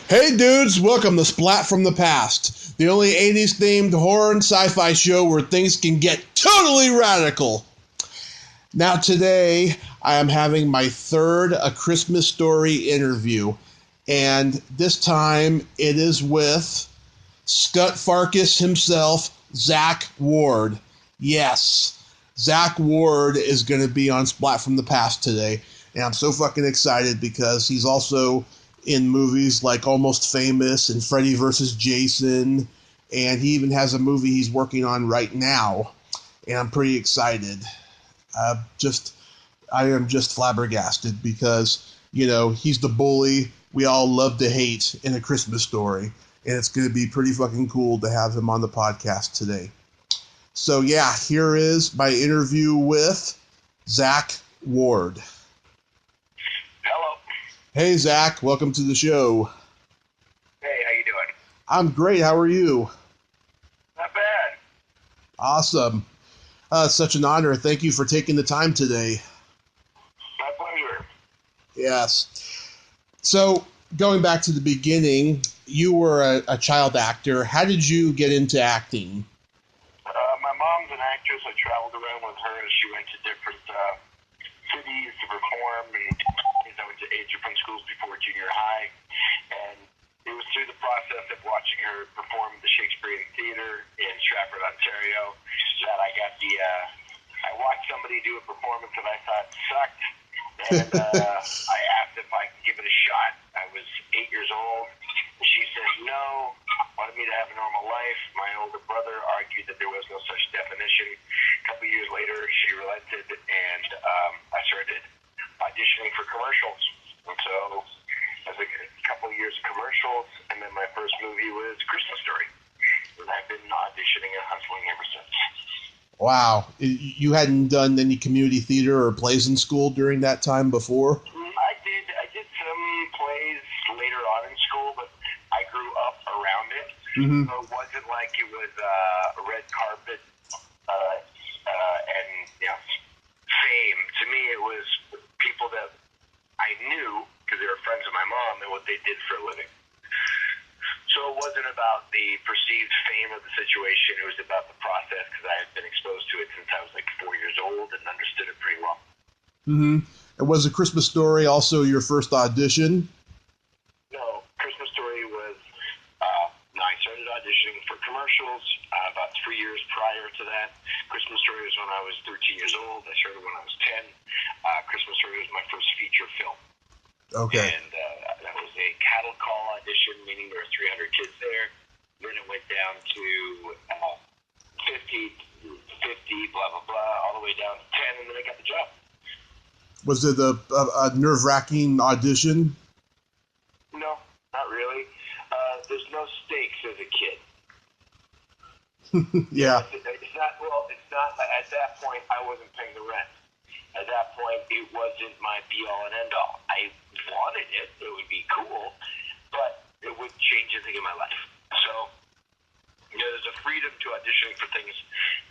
Hey dudes, welcome to Splat from the Past, the only 80s themed horror and sci-fi show where things can get totally radical. Now today, I am having my third A Christmas Story interview, and this time it is with Scut Farkus himself, Zack Ward. Yes, Zack Ward is going to be on Splat from the Past today, and I'm so fucking excited because he's also in movies like Almost Famous and Freddy vs. Jason, and he even has a movie he's working on right now, and I'm pretty excited. I am just flabbergasted because, you know, he's the bully we all love to hate in A Christmas Story, and it's going to be pretty fucking cool to have him on the podcast today. So yeah, here is my interview with Zack Ward. Hello. Hey Zack, welcome to the show. Hey, how you doing? I'm great, how are you? Not bad. Awesome. It's such an honor. Thank you for taking the time today. My pleasure. Yes. So, going back to the beginning, you were a child actor. How did you get into acting? My mom's an actress. I traveled around with her as she went to different cities to perform, and I went to 8 different schools before junior high. And it was through the process of watching her perform at the Shakespearean Theater in Stratford, Ontario, that I got I watched somebody do a performance that I thought sucked, and I asked if I could give it a shot. I was 8 years old, and she said no, wanted me to have a normal life. My older brother argued that there was no such definition. A couple years later, she relented, and I started auditioning for commercials. And so I was a couple of years of commercials, and then my first movie was Christmas Story. And I've been auditioning and hustling ever since. Wow. You hadn't done any community theater or plays in school during that time before? I did some plays later on in school, but I grew up around it. Mm-hmm. So it wasn't like it was a red carpet and fame. To me, it was people that I knew because they were friends of my mom and what they did for a living. So it wasn't about the perceived fame of the situation. It was about the process because I had been exposed to it since I was like 4 years old and understood it pretty well. Mm-hmm. And was A Christmas Story also your first audition? No, Christmas Story was, I started auditioning for commercials about 3 years prior to that. Christmas Story was when I was 13 years old. I started when I was 10. Christmas Story was my first feature film. Okay. And that was a cattle call audition, meaning there were 300 kids there. Then it went down to 50, blah, blah, blah, all the way down to 10, and then I got the job. Was it a nerve-wracking audition? No, not really. There's no stakes as a kid. Yeah. It's not, at that point, I wasn't paying the rent. At that point, it wasn't my be-all and end-all. I wanted it. It would be cool, but it wouldn't change anything in my life. So, there's a freedom to auditioning for things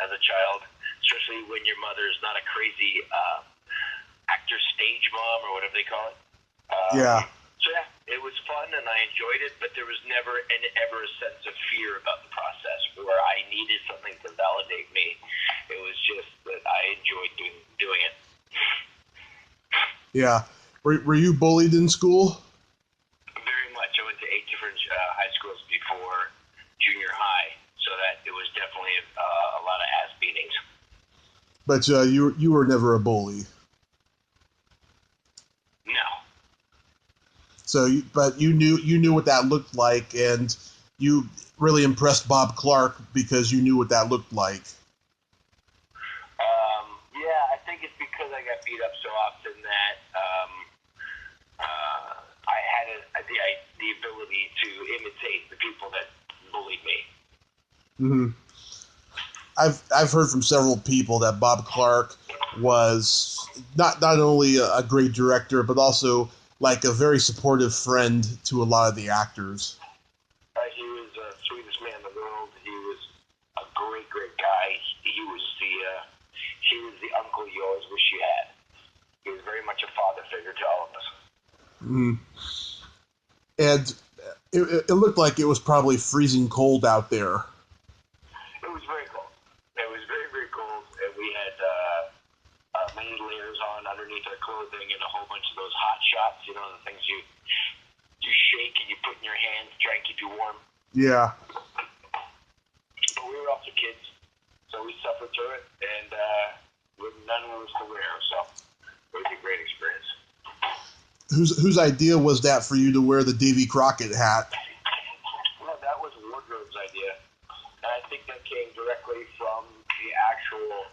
as a child, especially when your mother is not a crazy actor stage mom or whatever they call it. Yeah. So, yeah, it was fun, and I enjoyed it, but there was never ever a sense of fear about the process where I needed something to validate me. It was just that I enjoyed doing it. Yeah. Were you bullied in school? Very much. I went to 8 different high schools before junior high, so that it was definitely a lot of ass beatings. But you were never a bully. No. So, but you knew what that looked like, and you really impressed Bob Clark because you knew what that looked like. Yeah, I think it's because I got beat up so often that I had the ability to imitate the people that bullied me. Mm-hmm. I've heard from several people that Bob Clark was not only a great director, but also like a very supportive friend to a lot of the actors. He was the sweetest man in the world. He was a great, great guy. He was the uncle you always wish you had. He was very much a father figure to all of us. Mm. And It looked like it was probably freezing cold out there. It was very cold. It was very, very cold, and we had many layers on underneath our clothing and a whole bunch of those hot shots, you know, the things you shake and you put in your hands to try and keep you warm. Yeah. But we were also kids, so we suffered through it, and none was to wear, so it was a great experience. Whose idea was that for you to wear the Davy Crockett hat? Well, that was Wardrobe's idea, and I think that came directly from the actual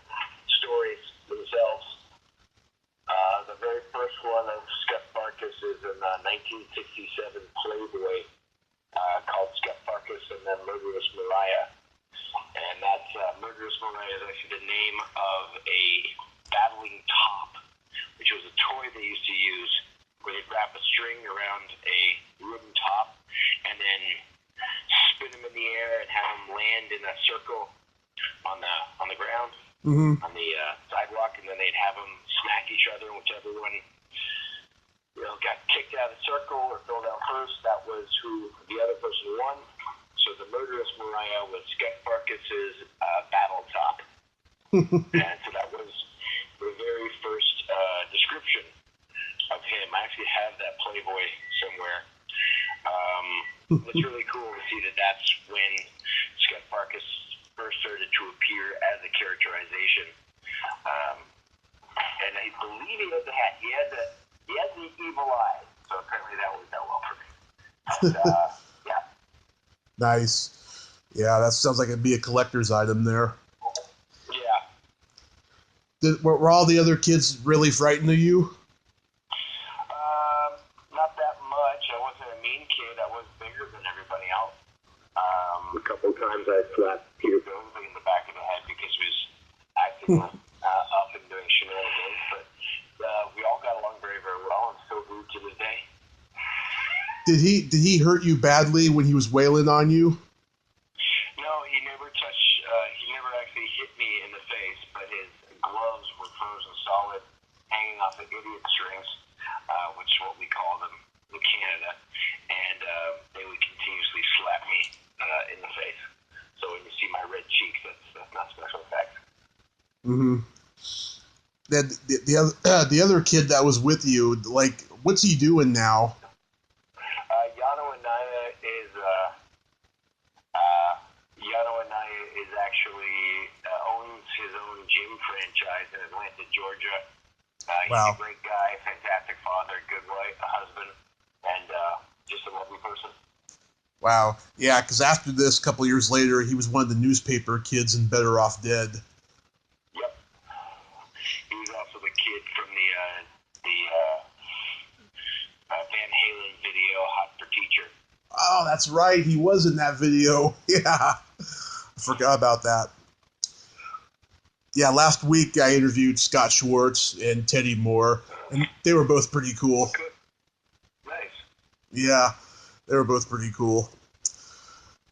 stories themselves. The very first one of Scut Farkus is in 1967 Playboy called Scut Farkus and then Murderous Mariah. And that's Murderous Mariah is actually the name of a battling top, which was a toy they used to use where they'd wrap a string around a wooden top and then spin them in the air and have them land in a circle on the ground, on the sidewalk, and then they'd have them smack each other, and whichever one got kicked out of the circle or fell down first, that was who the other person won. So the Murderous Mariah was Scut Farkus's battle top. And so that was the very first description of him. I actually have that Playboy somewhere. It's really cool to see that that's when Scut Farkus first started to appear as a characterization. And I believe he had the hat. He had the evil eye. So apparently that worked out well for me. And, yeah. Nice. Yeah, that sounds like it'd be a collector's item there. Yeah. Were all the other kids really frightened of you? Not that much. I wasn't a mean kid. I was bigger than everybody else. A couple of times I slapped Peter Billingsley in the back of the head because he was acting up and doing shenanigans. But we all got along very, very well and still do to this day. Did he hurt you badly when he was wailing on you? No, he never touched. He never actually hit me in the face, but his gloves were frozen solid, hanging off the idiot strings, which is what we call them in Canada, and they would continuously slap me in the face. So when you see my red cheeks, that's not special effects. Then the other kid that was with you, like, what's he doing now? Yano Anaya is actually owns his own gym franchise in Atlanta, Georgia. He's a great guy, fantastic father, good wife, a husband, and just a lovely person. Wow. Yeah, because after this, a couple years later, he was one of the newspaper kids in Better Off Dead. Yep. He was also the kid from the Van Halen video, Hot for Teacher. Oh, that's right. He was in that video. Yeah. I forgot about that. Yeah, last week I interviewed Scott Schwartz and Teddy Moore, and they were both pretty cool. Good. Nice. Yeah, they were both pretty cool.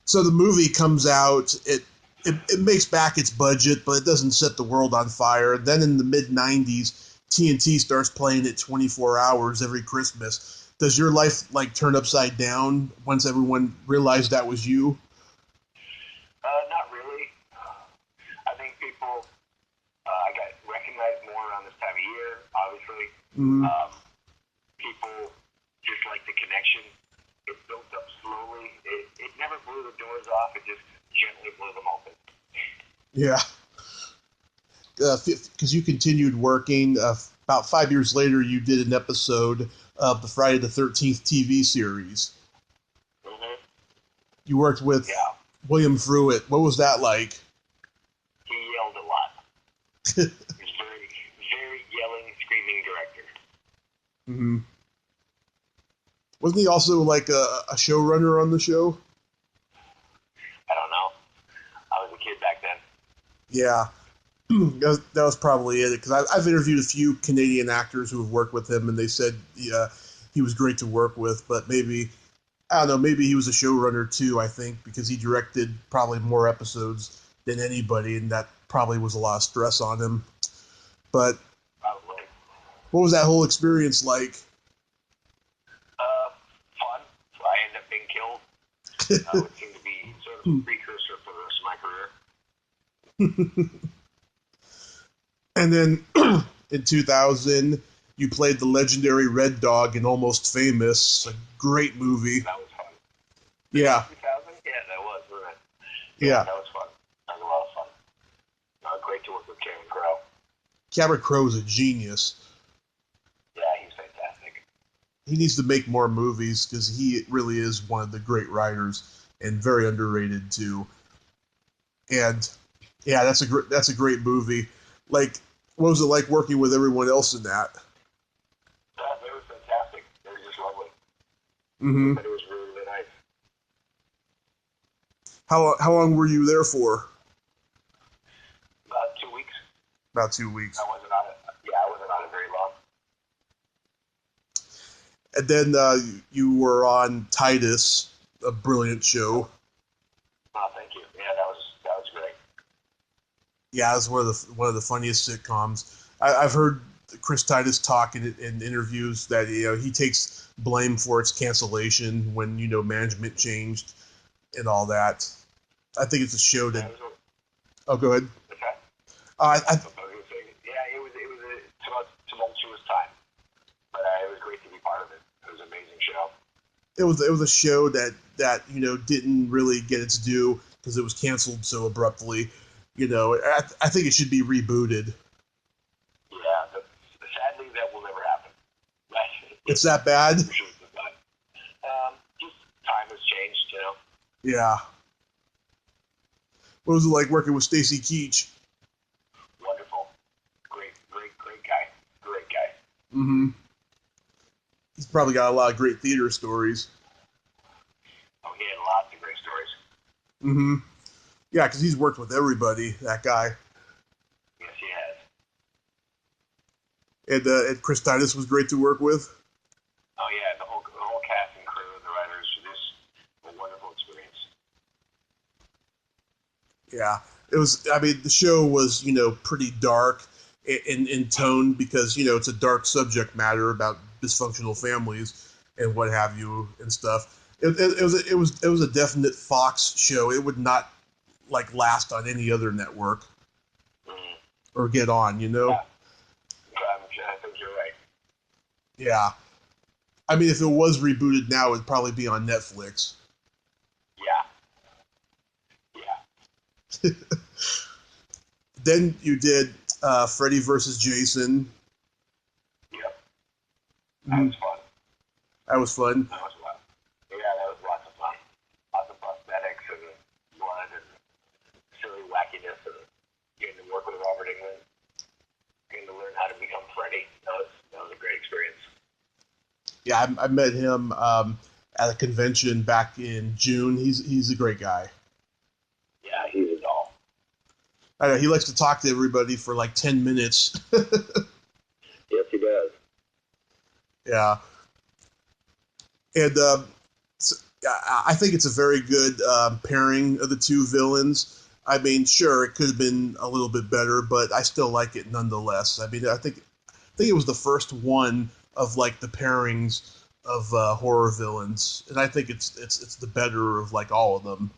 So the movie comes out, it makes back its budget, but it doesn't set the world on fire. Then in the mid-90s, TNT starts playing it 24 hours every Christmas. Does your life, like, turn upside down once everyone realized that was you? Not really. I think people, I got recognized more around this time of year, obviously. People just like the connection. It built up slowly. It never blew the doors off. It just gently blew them open. Yeah. Because you continued working. About 5 years later, you did an episode of the Friday the 13th TV series. You worked with William Fruitt. What was that like? He yelled a lot. He was very, very yelling, screaming director. Wasn't he also like a showrunner on the show? I don't know. I was a kid back then. Yeah. That was probably it, because I've interviewed a few Canadian actors who have worked with him, and they said he was great to work with, but maybe, I don't know, maybe he was a showrunner too, I think, because he directed probably more episodes than anybody, and that probably was a lot of stress on him. But probably. What was that whole experience like? Fun. I ended up being killed It seemed to be sort of a precursor for the rest of my career. And then in 2000, you played the legendary Red Dog in Almost Famous, a great movie. That was fun. Yeah. 2000? Yeah, that was, wasn't it? Yeah. That was fun. That was a lot of fun. Great to work with Cameron Crowe. Cameron Crowe is a genius. Yeah, he's fantastic. He needs to make more movies because he really is one of the great writers and very underrated too. And yeah, that's a great movie. Like, what was it like working with everyone else in that? They were fantastic. They were just lovely. Mm-hmm. But it was really, really nice. How long were you there for? About 2 weeks. About 2 weeks. I wasn't on it very long. And then you were on Titus, a brilliant show. Oh, thank you. Yeah, that was great. Yeah, it was one of the funniest sitcoms. I've heard Chris Titus talk in interviews that he takes blame for its cancellation when management changed and all that. I think it's a show that. Oh, go ahead. What's that? Yeah, it was a tumultuous time, but it was great to be part of it. It was an amazing show. It was a show that didn't really get its due because it was canceled so abruptly. I think it should be rebooted. Yeah, but sadly that will never happen. It's that bad? Just time has changed, Yeah. What was it like working with Stacy Keach? Wonderful. Great guy. Great guy. Mm-hmm. He's probably got a lot of great theater stories. Oh, he had lots of great stories. Mm-hmm. Yeah, because he's worked with everybody, that guy. Yes, he has. And Chris Titus was great to work with. Oh, yeah, the whole cast and crew and the writers. Just a wonderful experience. Yeah, it was. I mean, the show was pretty dark in tone because it's a dark subject matter about dysfunctional families and what have you and stuff. It was a definite Fox show. It would not last on any other network or get on. Yeah. I think you're right. Yeah, I mean, if it was rebooted now, it'd probably be on Netflix. Yeah. Then you did Freddy versus Jason. Yep. That was fun. That was fun. That was fun. Yeah, that was lots of fun. Lots of prosthetics and blood and silly wackiness and getting to work with Robert Englund. Getting to learn how to become Freddy. That was a great experience. Yeah, I met him at a convention back in June. He's a great guy. Yeah, he's a doll. I know, he likes to talk to everybody for 10 minutes. Yes, he does. Yeah. And so, I think it's a very good pairing of the two villains. I mean, sure, it could have been a little bit better, but I still like it nonetheless. I mean, I think it was the first one of the pairings of horror villains, and I think it's the better of all of them.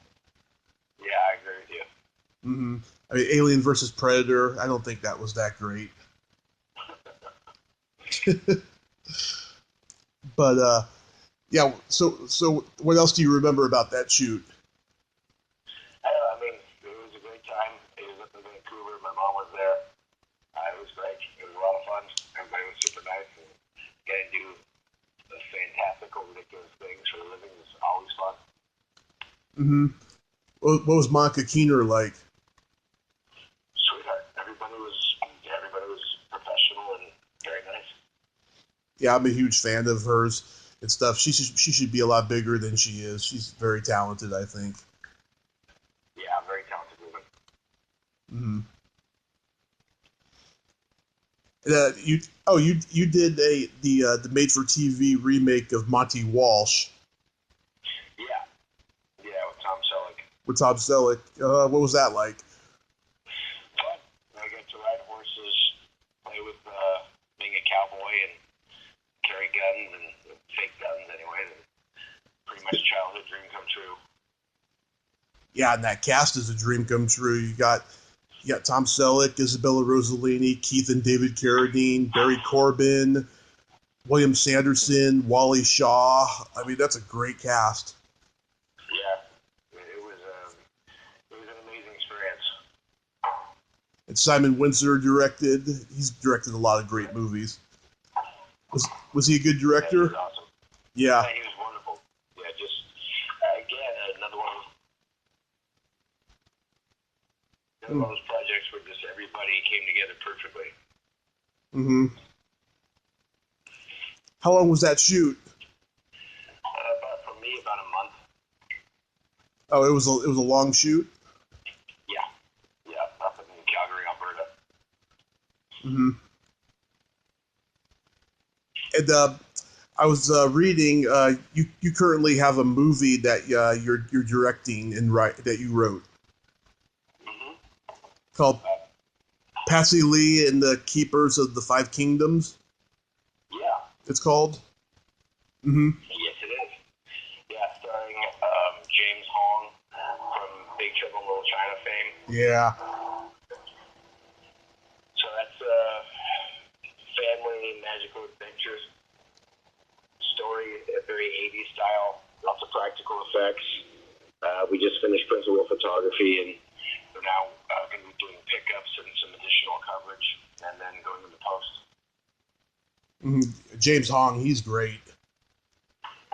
Yeah, I agree with you. Mm-hmm. I mean, Alien versus Predator. I don't think that was that great. But yeah. So what else do you remember about that shoot? I mean, it was a great time. It was up in Vancouver. My mom was there. It was great. It was a lot of fun. Everybody was super nice, and getting to do the fantastical, ridiculous things for a living is always fun. Mm-hmm. What was Monica Keener like? Sweetheart. Everybody was professional and very nice. Yeah, I'm a huge fan of hers and stuff. She should be a lot bigger than she is. She's very talented, I think. Yeah, very talented woman. Mm-hmm. You did the made for TV remake of Monty Walsh. Yeah, with Tom Selleck. With Tom Selleck. What was that like? Fun. I got to ride horses, play with being a cowboy, and carry guns and fake guns anyway. And pretty much a childhood dream come true. Yeah, and that cast is a dream come true. You got Tom Selleck, Isabella Rossellini, Keith and David Carradine, Barry Corbin, William Sanderson, Wally Shaw. I mean, that's a great cast. Yeah, it was an amazing experience. And Simon Windsor directed. He's directed a lot of great movies. Was he a good director? Yeah, he was awesome. Yeah. He was wonderful. Yeah, just again another one of those projects where just everybody came together perfectly. Mm-hmm. How long was that shoot? For me, about a month. Oh, it was a long shoot. Yeah, up in Calgary, Alberta. Mm-hmm. And I was reading. You currently have a movie that you're directing and that you wrote. Mm-hmm. Called Patsy Lee and the Keepers of the Five Kingdoms. Yeah. It's called. Mm-hmm. Yes, it is. Yeah, starring James Hong from Big Trouble in Little China fame. Yeah. So that's a family magical adventures story, a very 80s style, lots of practical effects. We just finished principal photography, and we're now going to be doing pickups and some additional coverage, and then going into post. Mm-hmm. James Hong, he's great.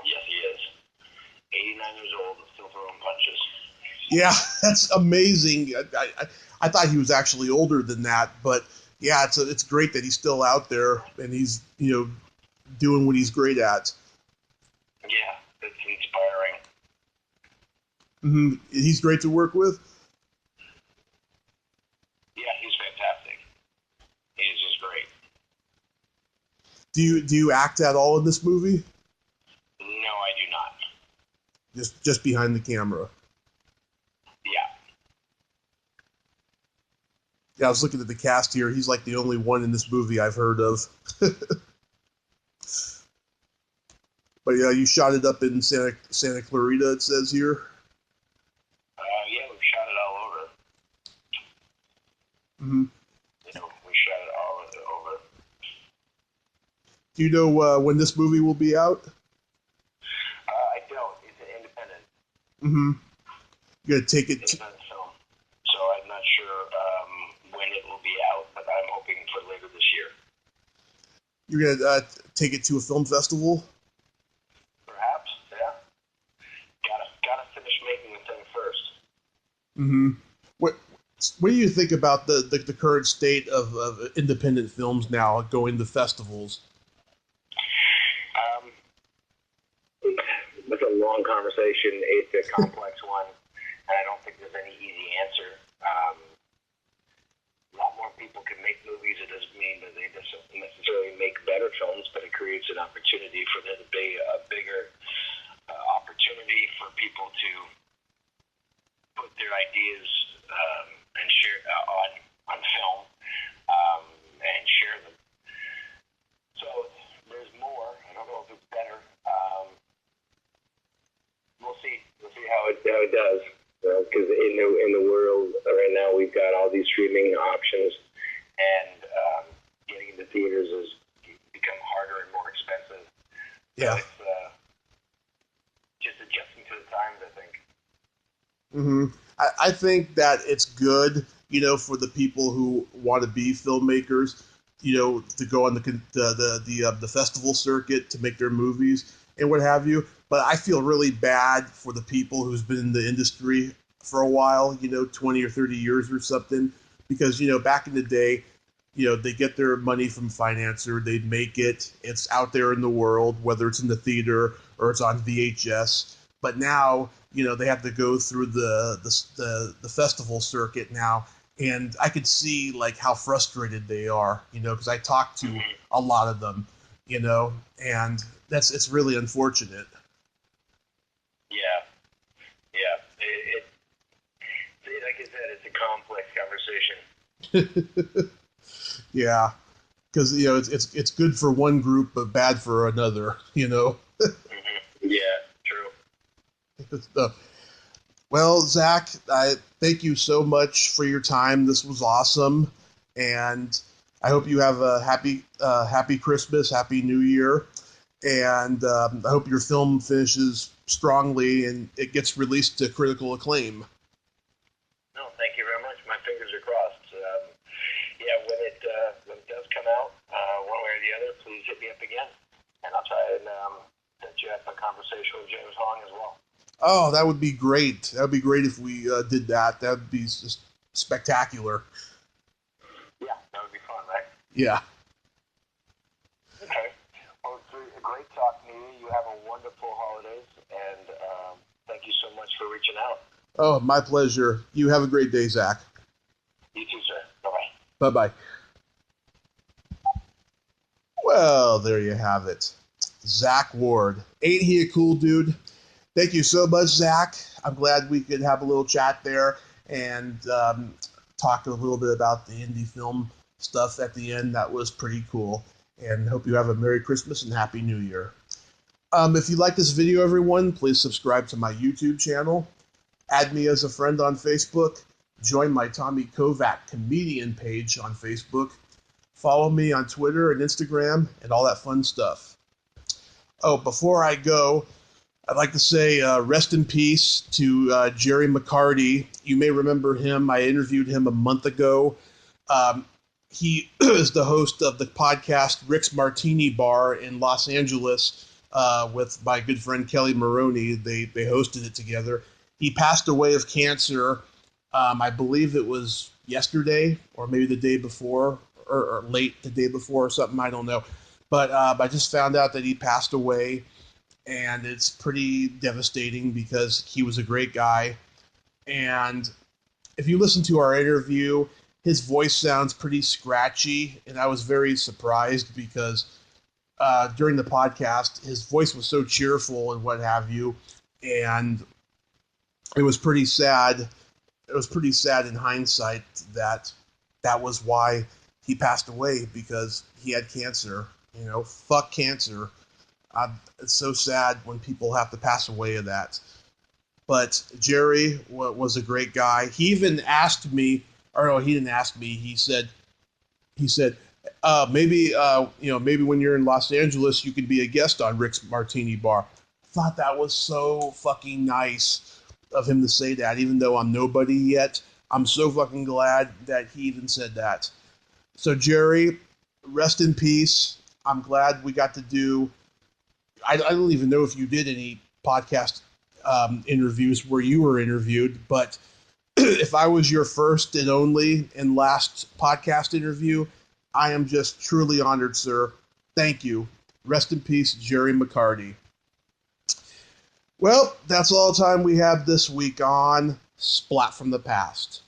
Yes, he is. 89 years old and still throwing punches. Yeah, that's amazing. I thought he was actually older than that, but yeah, it's great that he's still out there and he's doing what he's great at. Yeah, it's inspiring. Mm-hmm. He's great to work with. Yeah, he's fantastic. He's just great. Do you act at all in this movie? No, I do not. Just behind the camera. Yeah, I was looking at the cast here. He's like the only one in this movie I've heard of. But yeah, you shot it up in Santa Clarita, it says here. Yeah, we've shot it all over. Mm-hmm. We shot it all over. Do you know when this movie will be out? I don't. It's an independent. Mm-hmm. You gotta take it. Independent film. So I'm not sure when it will be out, but I'm hoping for later this year. You're gonna take it to a film festival? Perhaps, yeah. Gotta finish making the thing first. Mm-hmm. What do you think about the current state of independent films now going to festivals? That's a long conversation. It's a complex one, and I don't think there's any easy answer. A lot more people can make movies. It doesn't mean that they necessarily make better films, but it creates an opportunity for there to be a bigger opportunity for people to put their ideas and share on film and share them. So there's more. I don't know if it's better. We'll see. We'll see how it does. Because in the world right now, we've got all these streaming options, and getting into theaters has become harder and more expensive. Yeah. So it's just adjusting to the times, I think. Mm-hmm. I think that it's good, for the people who want to be filmmakers, to go on the festival circuit to make their movies and what have you. But I feel really bad for the people who's been in the industry for a while, 20 or 30 years or something, because, back in the day, they get their money from Financer, they'd make it, it's out there in the world, whether it's in the theater or it's on VHS. But now, they have to go through the festival circuit now, and I could see like how frustrated they are, because I talked to a lot of them, and it's really unfortunate. Yeah. Like I said, it's a complex conversation. Yeah, because it's good for one group but bad for another. Mm-hmm. Yeah, true. Well, Zach, I thank you so much for your time. This was awesome, and I hope you have a happy Christmas, happy New Year, and I hope your film finishes strongly and it gets released to critical acclaim. No, thank you very much. My fingers are crossed. Yeah, when it does come out, one way or the other, please hit me up again, and I'll try and set you up a conversation with James Hong as well. Oh, that would be great. That would be great if we did that. That would be just spectacular. Yeah, that would be fun, right? Yeah. Okay. Well, it's a great talking to you. You have a wonderful holidays, and thank you so much for reaching out. Oh, my pleasure. You have a great day, Zach. You too, sir. Bye-bye. Bye-bye. Well, there you have it. Zack Ward. Ain't he a cool dude? Thank you so much, Zach. I'm glad we could have a little chat there and talk a little bit about the indie film stuff at the end. That was pretty cool. And hope you have a Merry Christmas and Happy New Year. If you like this video, everyone, please subscribe to my YouTube channel. Add me as a friend on Facebook. Join my Tommy Kovac comedian page on Facebook. Follow me on Twitter and Instagram and all that fun stuff. Oh, before I go, I'd like to say rest in peace to Jerry McCarty. You may remember him. I interviewed him a month ago. He is the host of the podcast Rick's Martini Bar in Los Angeles with my good friend Kelly Maroney. They hosted it together. He passed away of cancer. I believe it was yesterday or maybe the day before or late the day before or something. I don't know. But I just found out that he passed away. And it's pretty devastating because he was a great guy. And if you listen to our interview, his voice sounds pretty scratchy. And I was very surprised because during the podcast, his voice was so cheerful and what have you. And it was pretty sad. It was pretty sad in hindsight that was why he passed away, because he had cancer. You know, fuck cancer. It's so sad when people have to pass away of that. But Jerry was a great guy. He even asked me, or no, he didn't ask me. He said, maybe when you're in Los Angeles, you could be a guest on Rick's Martini Bar. I thought that was so fucking nice of him to say that, even though I'm nobody yet. I'm so fucking glad that he even said that. So Jerry, rest in peace. I'm glad we got to do. I don't even know if you did any podcast interviews where you were interviewed, but if I was your first and only and last podcast interview, I am just truly honored, sir. Thank you. Rest in peace, Jerry McCarty. Well, that's all the time we have this week on Splat from the Past.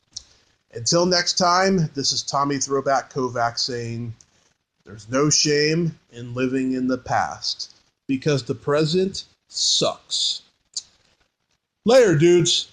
Until next time, this is Tommy Throwback Kovac saying, there's no shame in living in the past, because the present sucks. Later, dudes.